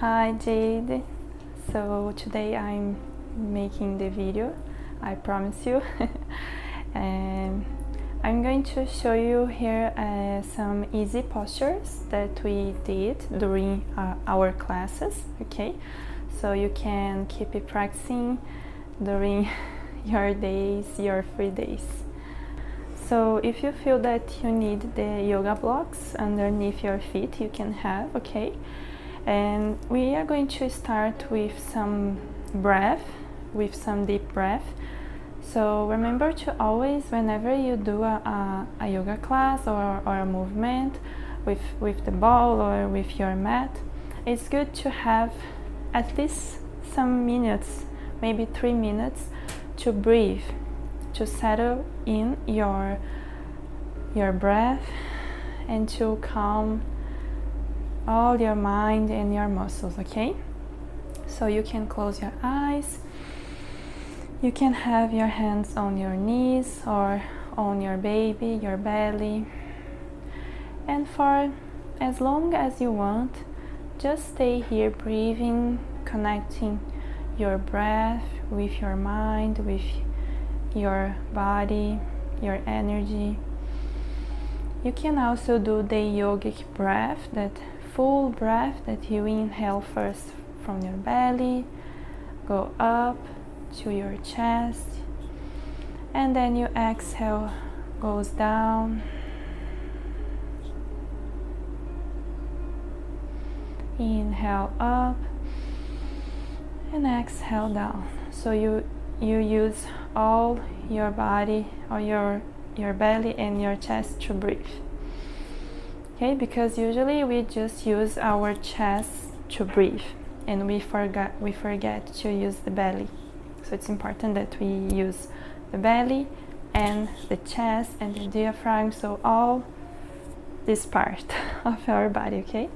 Hi Jade, so today I'm making the video, I promise you. And I'm going to show you here some easy postures that we did during our classes, okay? So you can keep it practicing during your days, your free days. So if you feel that you need the yoga blocks underneath your feet, you can have, okay? And we are going to start with some breath, with some deep breath. So remember to always, whenever you do a yoga class or a movement with the ball or with your mat, it's good to have at least some minutes, maybe 3 minutes, to breathe, to settle in your breath and to calm all your mind and your muscles, okay? So you can close your eyes, you can have your hands on your knees or on your baby, your belly, and for as long as you want, just stay here breathing, connecting your breath with your mind, with your body, your energy. You can also do the yogic breath, that full breath that you inhale first from your belly, go up to your chest, and then you exhale, goes down, inhale up, and exhale down. So you use all your body or your belly and your chest to breathe. Okay, because usually we just use our chest to breathe and we forget to use the belly. So it's important that we use the belly and the chest and the diaphragm, so all this part of our body, okay?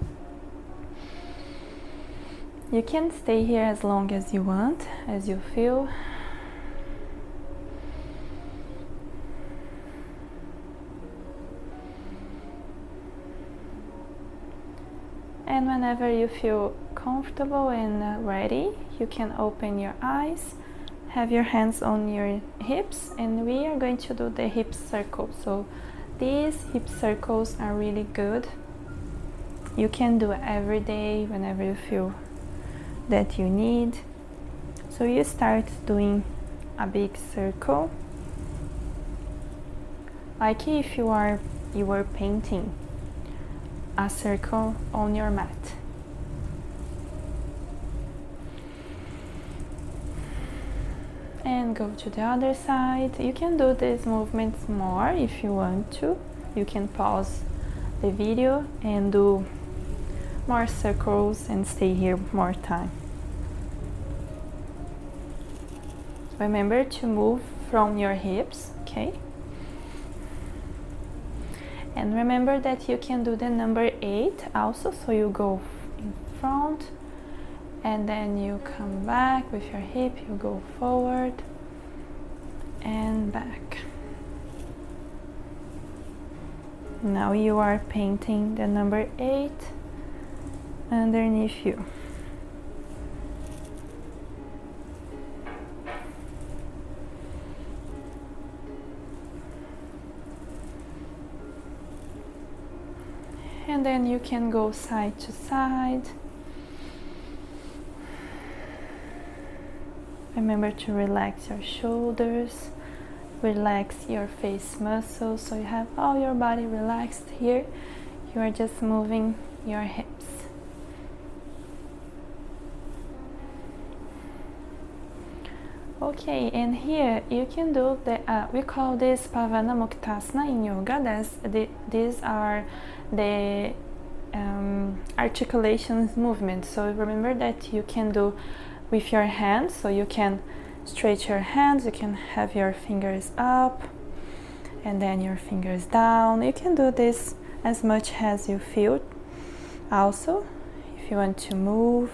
You can stay here as long as you want, as you feel. And whenever you feel comfortable and ready, you can open your eyes, have your hands on your hips, and we are going to do the hip circle. So these hip circles are really good. You can do it every day whenever you feel that you need. So you start doing a big circle, like if you were painting a circle on your mat. And go to the other side. You can do these movements more if you want to. You can pause the video and do more circles and stay here more time. Remember to move from your hips, okay? And remember that you can do the number 8 also, so you go in front and then you come back with your hip, you go forward and back. Now you are painting the number 8 underneath you. And then you can go side to side. Remember to relax your shoulders, relax your face muscles, so you have all your body relaxed here. You are just moving your hips. Okay, and here you can do the, we call this Pavana Muktasana in yoga. These are the articulations movements. So remember that you can do with your hands, so you can stretch your hands, you can have your fingers up and then your fingers down. You can do this as much as you feel. Also, if you want to move,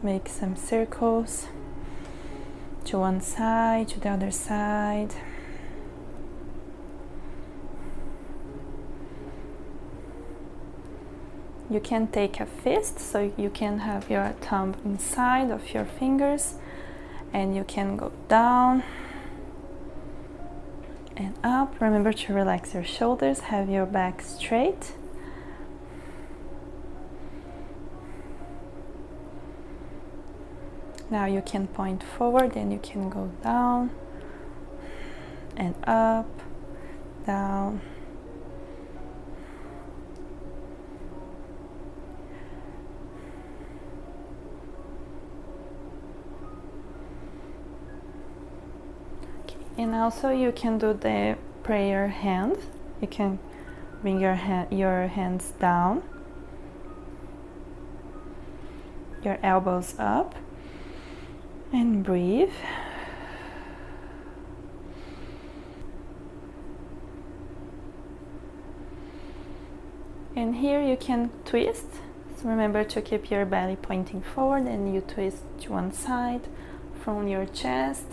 make some circles to one side, to the other side. you can take a fist, so you can have your thumb inside of your fingers, and you can go down and up. Remember to relax your shoulders, have your back straight. Now you can point forward and you can go down and up, down. Okay. And also you can do the prayer hand. You can bring your hands down, your elbows up, and breathe. And here you can twist. So remember to keep your belly pointing forward, and you twist to one side from your chest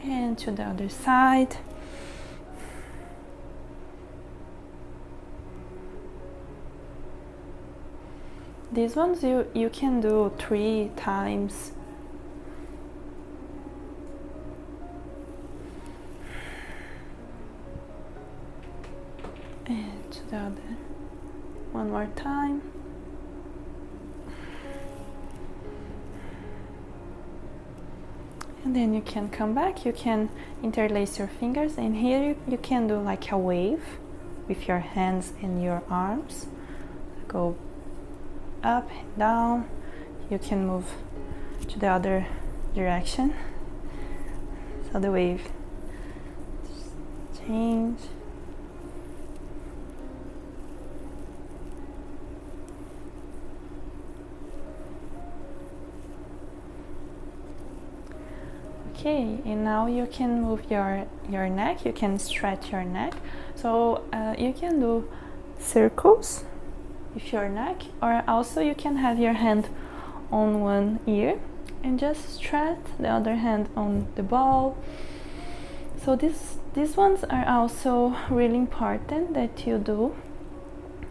and to the other side. These ones you can do 3 times. And to the other. One more time. And then you can come back. You can interlace your fingers, and here you can do like a wave with your hands and your arms. Go up and down. You can move to the other direction, so the wave change. Okay, and now you can move your neck. You can stretch your neck, so you can do circles with your neck, or also you can have your hand on one ear and just stretch the other hand on the ball. So these ones are also really important that you do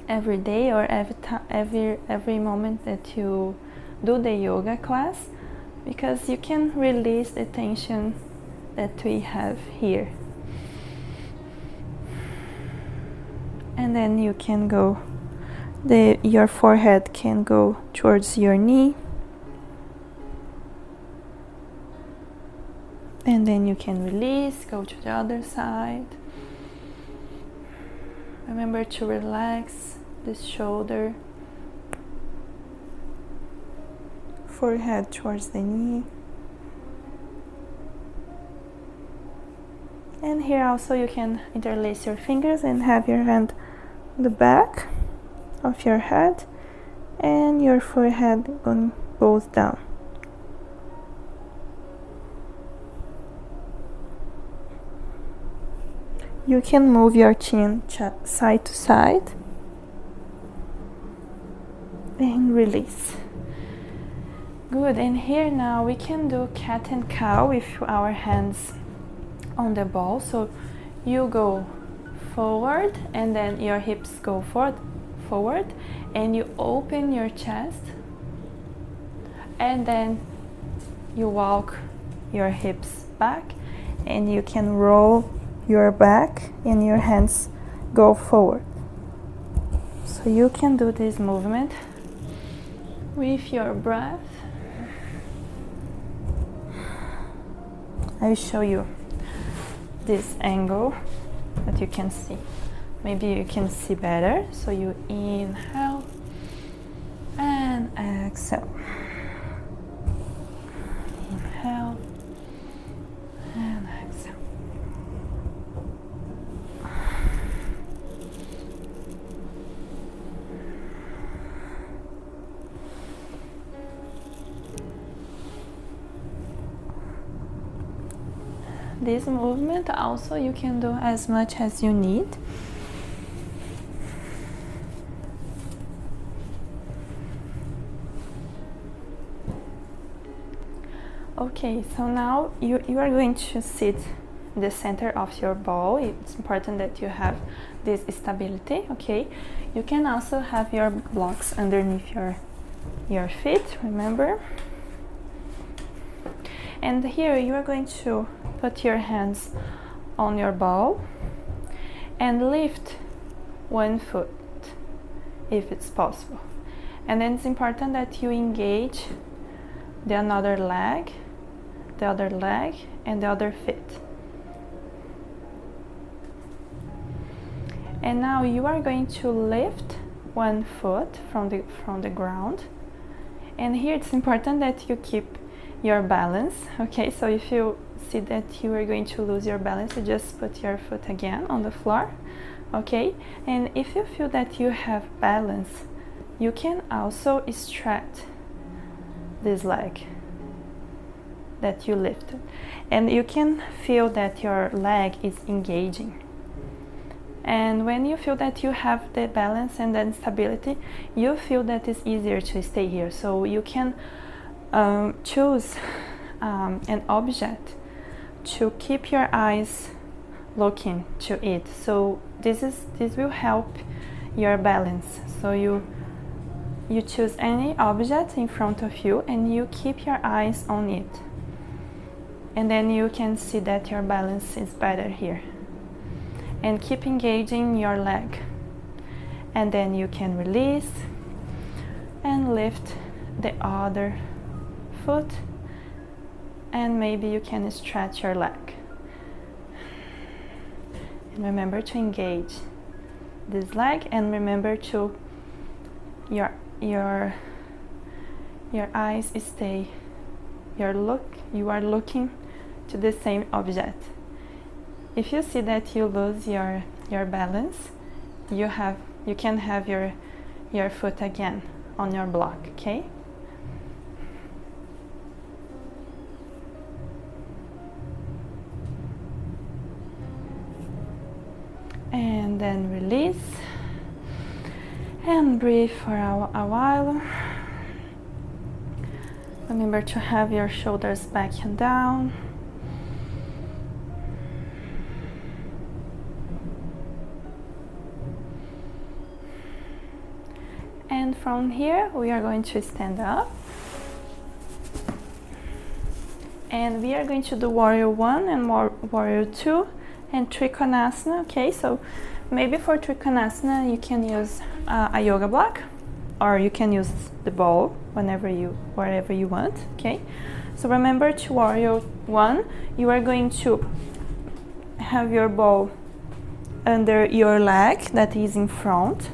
every day, or every moment that you do the yoga class, because you can release the tension that we have here. And then you can go, your forehead can go towards your knee, and then you can release, go to the other side. Remember to relax this shoulder, forehead towards the knee. And here also you can interlace your fingers and have your hand on the back of your head, and your forehead goes down. You can move your chin side to side and release. Good. And here now we can do cat and cow with our hands on the ball. So you go forward, and then your hips go forward, and you open your chest, and then you walk your hips back, and you can roll your back and your hands go forward. So you can do this movement with your breath. I will show you this angle that you can see. Maybe you can see better. So you inhale and exhale. Inhale and exhale. This movement also you can do as much as you need. Okay, so now you are going to sit the center of your ball. It's important that you have this stability, okay? You can also have your blocks underneath your feet, remember? And here you are going to put your hands on your ball and lift one foot if it's possible. And then it's important that you engage the other leg, and the other foot. And now you are going to lift one foot from the ground. And here it's important that you keep your balance, okay? So if you see that you are going to lose your balance, you just put your foot again on the floor, okay? And if you feel that you have balance, you can also stretch this leg that you lifted, and you can feel that your leg is engaging. And when you feel that you have the balance and the stability, you feel that it's easier to stay here. So you can choose an object to keep your eyes looking to it. So this will help your balance. So you choose any object in front of you and you keep your eyes on it. And then you can see that your balance is better here. And keep engaging your leg. And then you can release and lift the other foot, and maybe you can stretch your leg. And remember to engage this leg, and remember to your eyes stay, you are looking to the same object. If you see that you lose your balance, you can have your foot again on your block, okay? And then release and breathe for a while. Remember to have your shoulders back and down. And from here we are going to stand up, and we are going to do warrior 1 and warrior 2 and Trikonasana, okay? So maybe for Trikonasana you can use a yoga block, or you can use the ball wherever you want, okay? So remember, to warrior 1 you are going to have your ball under your leg that is in front,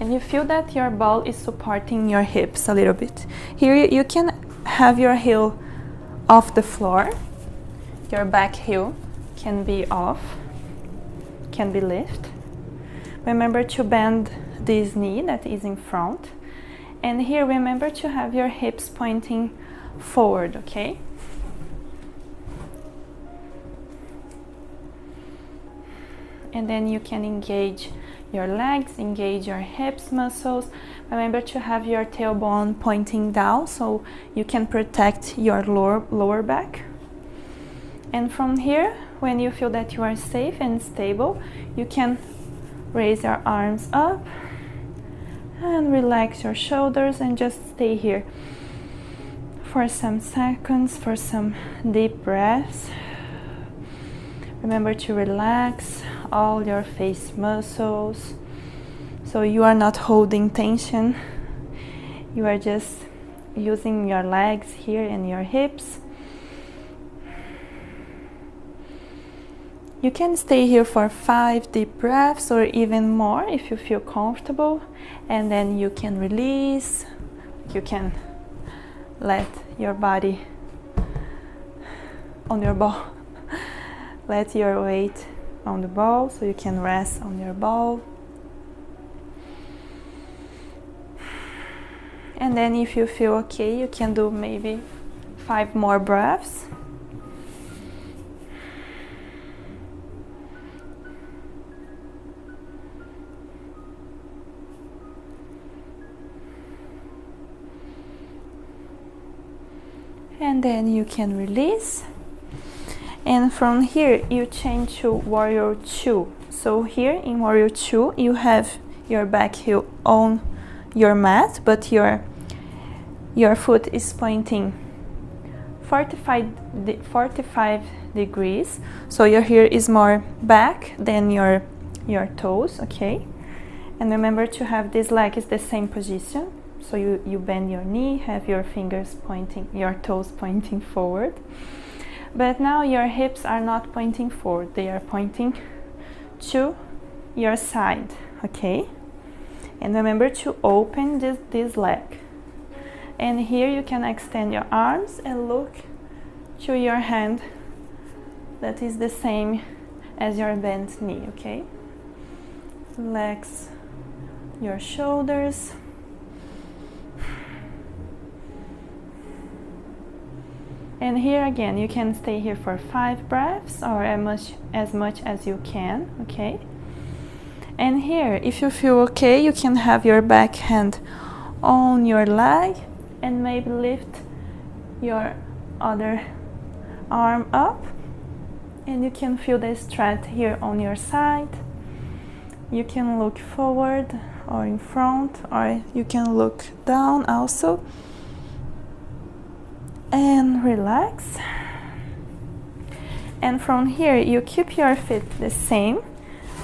and you feel that your ball is supporting your hips a little bit. Here you can have your heel off the floor. Your back heel can be off, can be lifted. Remember to bend this knee that is in front. And here remember to have your hips pointing forward, okay? And then you can engage your legs, engage your hips muscles. Remember to have your tailbone pointing down so you can protect your lower back. And from here, when you feel that you are safe and stable, you can raise your arms up and relax your shoulders and just stay here for some seconds, for some deep breaths. Remember to relax all your face muscles, so you are not holding tension. You are just using your legs here and your hips. You can stay here for 5 deep breaths or even more if you feel comfortable, and then you can release. You can let your body on your ball. Let your weight on the ball, so you can rest on your ball. And then if you feel okay, you can do maybe 5 more breaths. And then you can release. And from here you change to warrior 2. So here in warrior 2 you have your back heel on your mat, but your foot is pointing 45 degrees, so your heel is more back than your toes, okay? And remember to have this leg is the same position, so you bend your knee, have your fingers pointing, your toes pointing forward. But now your hips are not pointing forward, they are pointing to your side, okay? And remember to open this leg. And here you can extend your arms and look to your hand that is the same as your bent knee, okay? Relax your shoulders. And here again, you can stay here for 5 breaths or as much as you can, okay? And here, if you feel okay, you can have your back hand on your leg and maybe lift your other arm up, and you can feel the stretch here on your side. You can look forward or in front, or you can look down also. And relax. And from here you keep your feet the same,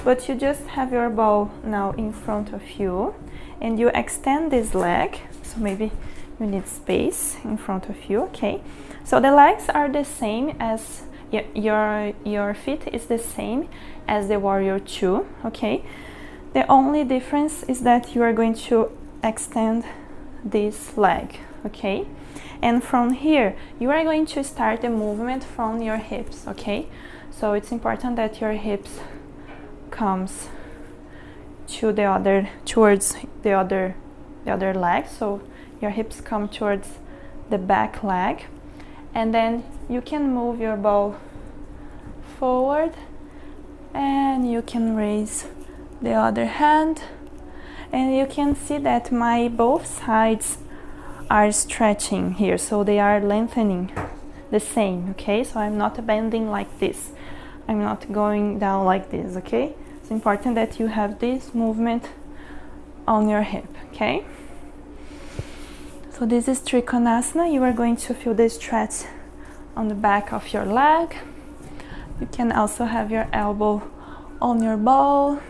but you just have your ball now in front of you, and you extend this leg, so maybe you need space in front of you, okay? So the legs are the same as your feet is the same as the warrior 2, okay? The only difference is that you are going to extend this leg, okay? And from here you are going to start the movement from your hips, okay? So it's important that your hips comes to towards the other leg, so your hips come towards the back leg, and then you can move your ball forward and you can raise the other hand, and you can see that my both sides are stretching here, so they are lengthening the same, okay? So I'm not bending like this, I'm not going down like this, okay? It's important that you have this movement on your hip, okay? So this is Trikonasana. You are going to feel the stretch on the back of your leg. You can also have your elbow on your ball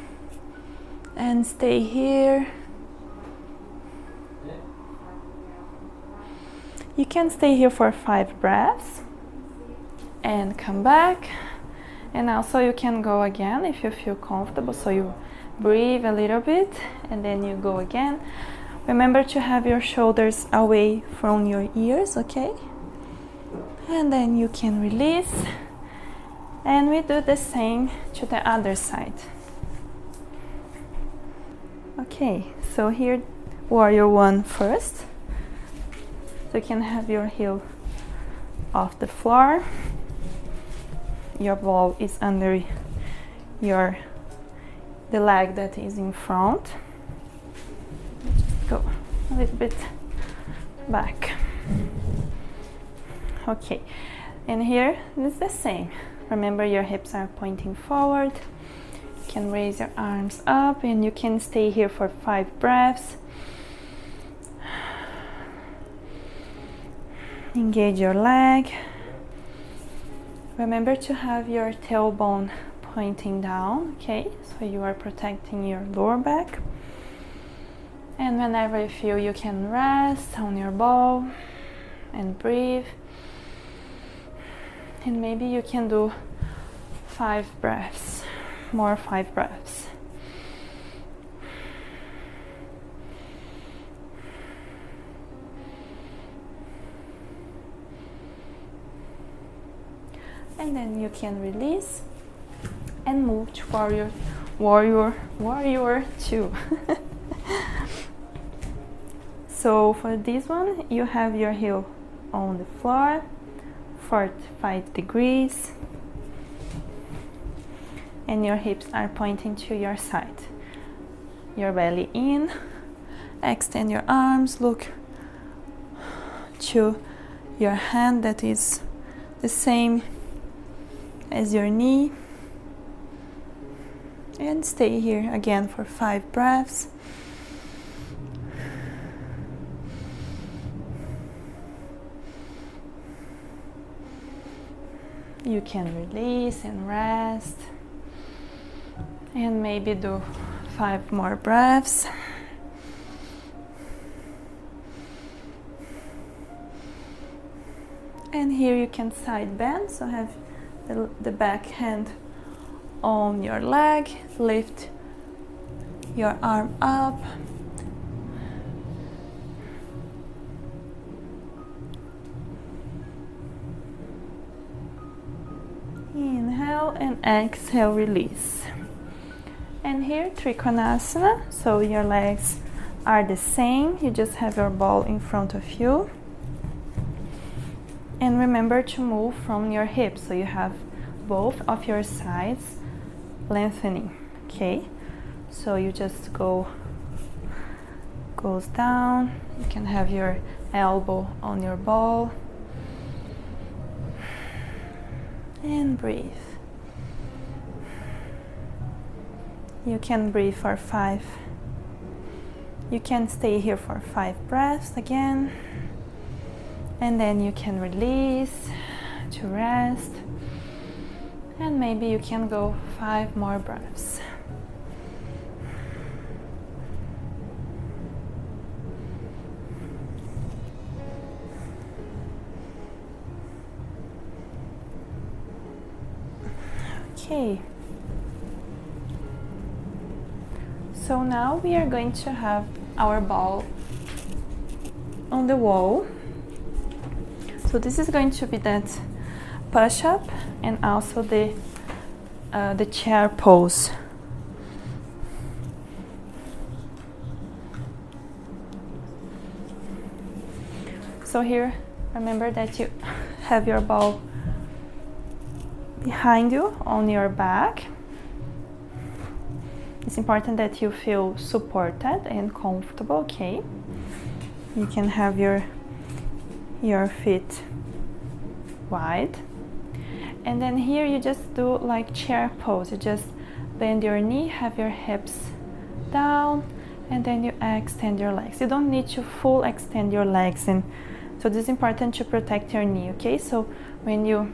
and stay here. You can stay here for 5 breaths and come back. And also you can go again if you feel comfortable, so you breathe a little bit and then you go again. Remember to have your shoulders away from your ears, okay? And then you can release, and we do the same to the other side. Okay, so here warrior 1 first. So you can have your heel off the floor, your ball is under the leg that is in front. Just go a little bit back. Okay, and here it's the same. Remember your hips are pointing forward. You can raise your arms up and you can stay here for 5 breaths. Engage your leg. Remember to have your tailbone pointing down, okay? So you are protecting your lower back. And whenever you feel, you can rest on your ball and breathe. And maybe you can do 5 breaths, more 5 breaths. And then you can release and move to warrior 2. So for this one, you have your heel on the floor, 45 degrees, and your hips are pointing to your side. Your belly in, extend your arms, look to your hand that is the same as your knee. And stay here again for 5 breaths. You can release and rest. And maybe do 5 more breaths. And here you can side bend, so have the back hand on your leg, lift your arm up. Inhale and exhale, release. And here, Trikonasana, so your legs are the same, you just have your ball in front of you. And remember to move from your hips, so you have both of your sides lengthening, okay? So you just goes down, you can have your elbow on your ball. And breathe. You can breathe for 5. You can stay here for 5 breaths again. And then you can release to rest. And maybe you can go 5 more breaths. Okay. So now we are going to have our ball on the wall. So this is going to be that push-up and also the chair pose. So here, remember that you have your ball behind you on your back. It's important that you feel supported and comfortable, okay? You can have your feet wide. And then here you just do like chair pose. You just bend your knee, have your hips down, and then you extend your legs. You don't need to full extend your legs, and so this is important to protect your knee, okay? So when you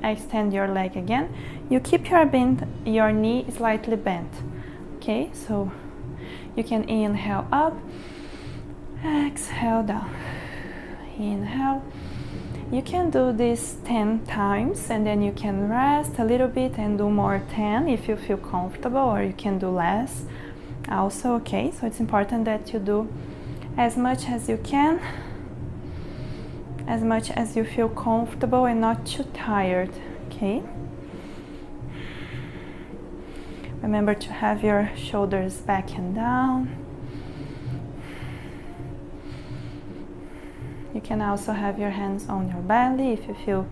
extend your leg again, you keep your knee slightly bent, okay? So you can inhale up, exhale down, inhale. You can do this 10 times, and then you can rest a little bit and do more 10 if you feel comfortable, or you can do less also, okay? So it's important that you do as much as you can, as much as you feel comfortable and not too tired, okay? Remember to have your shoulders back and down. You can also have your hands on your belly if you feel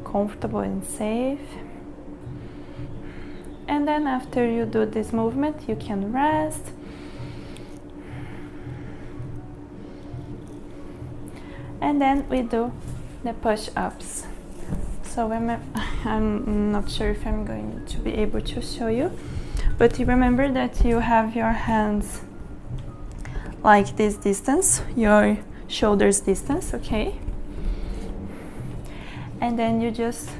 comfortable and safe. And then after you do this movement, you can rest. And then we do the push-ups. So I'm not sure if I'm going to be able to show you, but you remember that you have your hands like this distance, your shoulders distance, okay? And then you just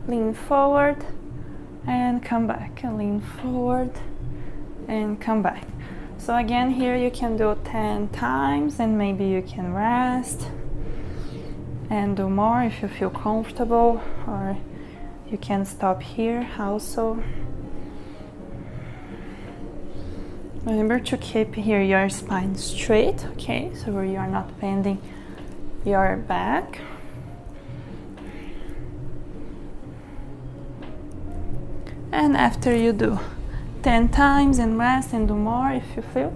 lean forward and come back, and lean forward and come back. So again, here you can do 10 times, and maybe you can rest and do more if you feel comfortable, or you can stop here also. Remember to keep here your spine straight, okay? So where you are not bending your back. And after you do 10 times and rest and do more if you feel,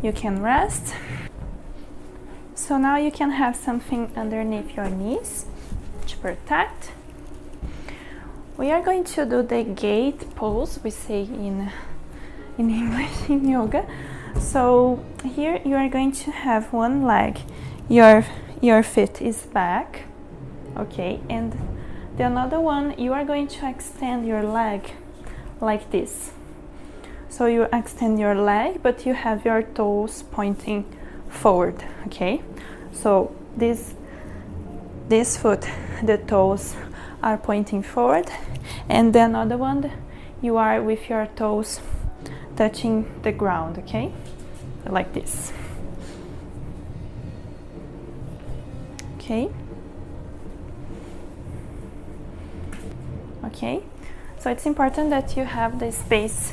you can rest. So now you can have something underneath your knees to protect. We are going to do the gate pose, we say in English, in yoga. So here you are going to have one leg, your feet is back, okay, and The another one, you are going to extend your leg like this. So you extend your leg, but you have your toes pointing forward, okay? So this foot, the toes are pointing forward, and the another one, you are with your toes touching the ground, okay? Like this. Okay. Okay. So it's important that you have the space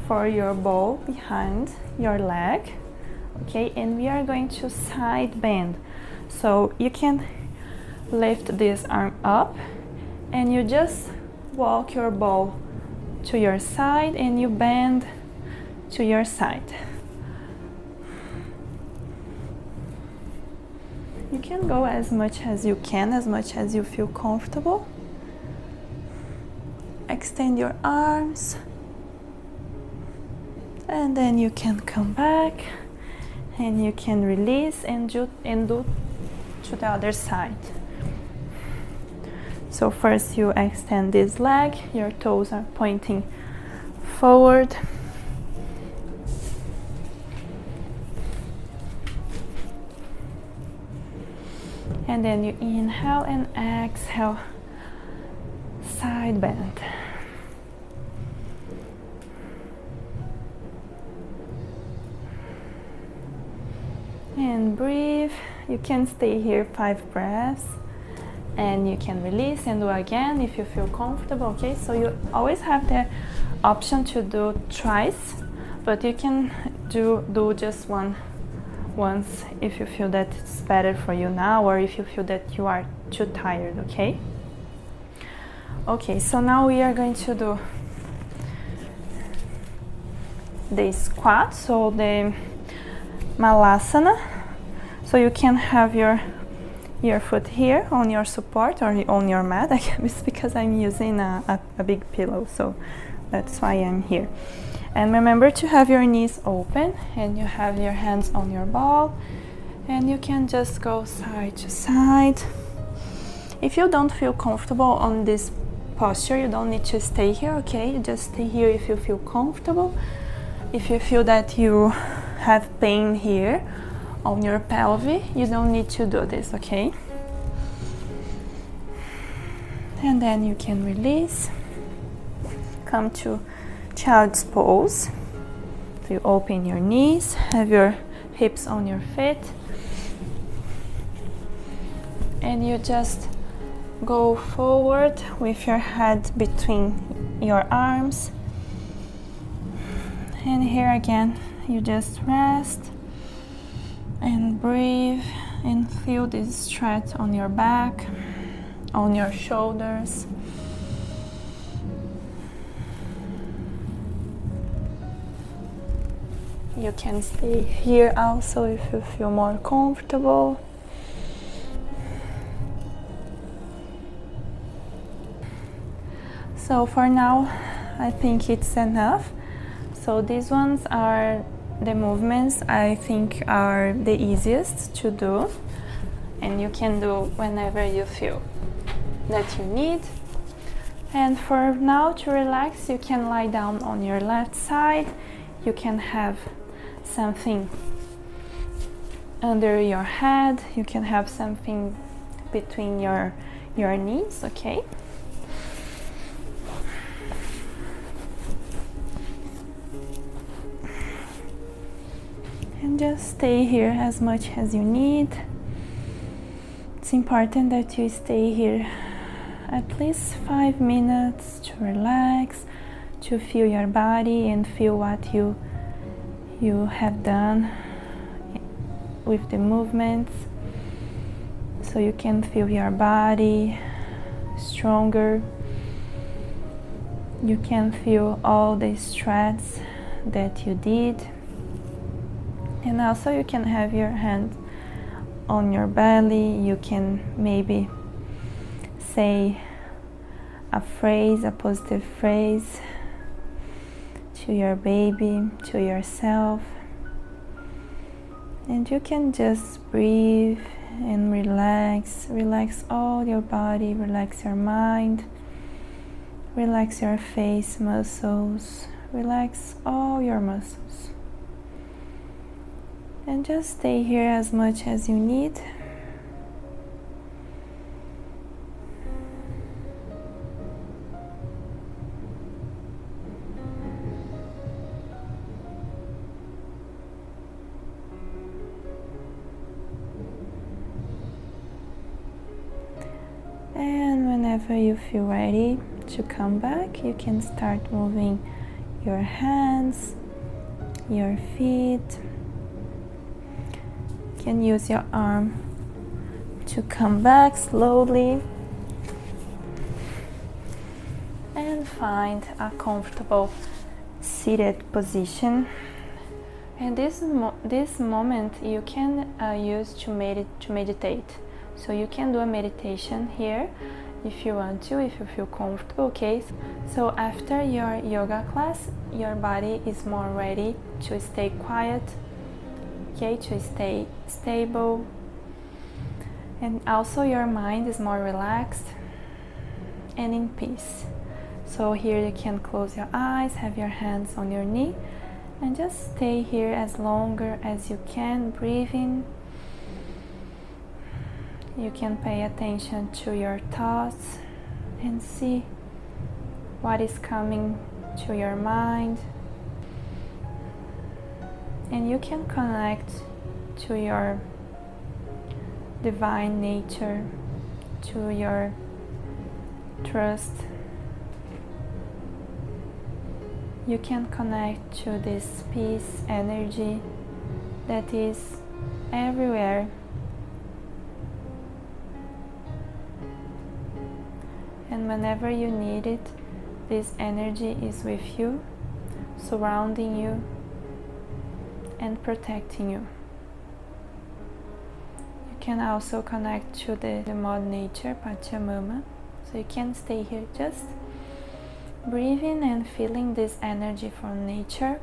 for your ball behind your leg, okay? And we are going to side bend. So you can lift this arm up and you just walk your ball to your side and you bend to your side. You can go as much as you can, as much as you feel comfortable. Extend your arms, and then you can come back and you can release and do to the other side. So first you extend this leg, your toes are pointing forward. And then you inhale and exhale, side bend. And breathe. You can stay here 5 breaths and you can release and do again if you feel comfortable, okay? So you always have the option to do twice, but you can do just once if you feel that it's better for you now, or if you feel that you are too tired, okay? Okay, so now we are going to do the squat, so the malasana. So you can have your foot here on your support or on your mat. It's because I'm using a big pillow, so that's why I'm here. And remember to have your knees open and you have your hands on your ball, and you can just go side to side. If you don't feel comfortable on this posture, you don't need to stay here, okay? You just stay here if you feel comfortable. If you feel that you have pain here on your pelvis, you don't need to do this, okay? And then you can release. Come to child's pose. So you open your knees, have your hips on your feet, and you just go forward with your head between your arms. And here again, you just rest and breathe and feel this stretch on your back, on your shoulders. You can stay here also if you feel more comfortable. So for now, I think it's enough. So these ones are the movements I think are the easiest to do, and you can do whenever you feel that you need. And for now, to relax, you can lie down on your left side. You can have something under your head. You can have something between your knees, okay? And just stay here as much as you need. It's important that you stay here at least 5 minutes to relax, to feel your body and feel what you have done with the movements, so you can feel your body stronger. You can feel all the stretch that you did. And also you can have your hand on your belly. You can maybe say a phrase, a positive phrase to your baby, to yourself. And you can just breathe and relax. Relax all your body, relax your mind, relax your face muscles, relax all your muscles. And just stay here as much as you need. And whenever you feel ready to come back, you can start moving your hands, your feet. You can use your arm to come back slowly and find a comfortable seated position. And this moment you can use to meditate. So you can do a meditation here if you want to, if you feel comfortable, okay? So after your yoga class, your body is more ready to stay quiet, okay, to stay stable. And also your mind is more relaxed and in peace. So here you can close your eyes, have your hands on your knee, and just stay here as longer as you can, breathing. You can pay attention to your thoughts and see what is coming to your mind. And you can connect to your divine nature, to your trust. You can connect to this peace energy that is everywhere. And whenever you need it, this energy is with you, surrounding you and protecting you. You can also connect to the Mother Nature, Pachamama. So you can stay here just breathing and feeling this energy from nature.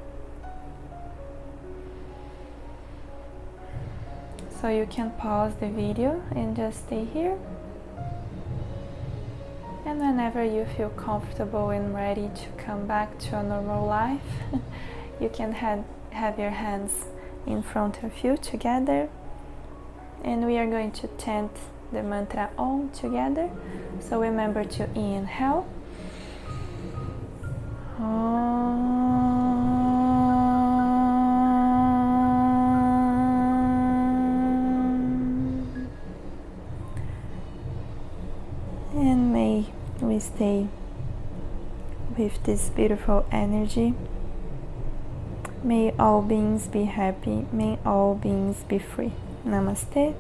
So you can pause the video and just stay here. And whenever you feel comfortable and ready to come back to a normal life, you can have your hands in front of you together. And we are going to chant the mantra Om together. So remember to inhale. And may we stay with this beautiful energy. May all beings be happy. May all beings be free. Namaste.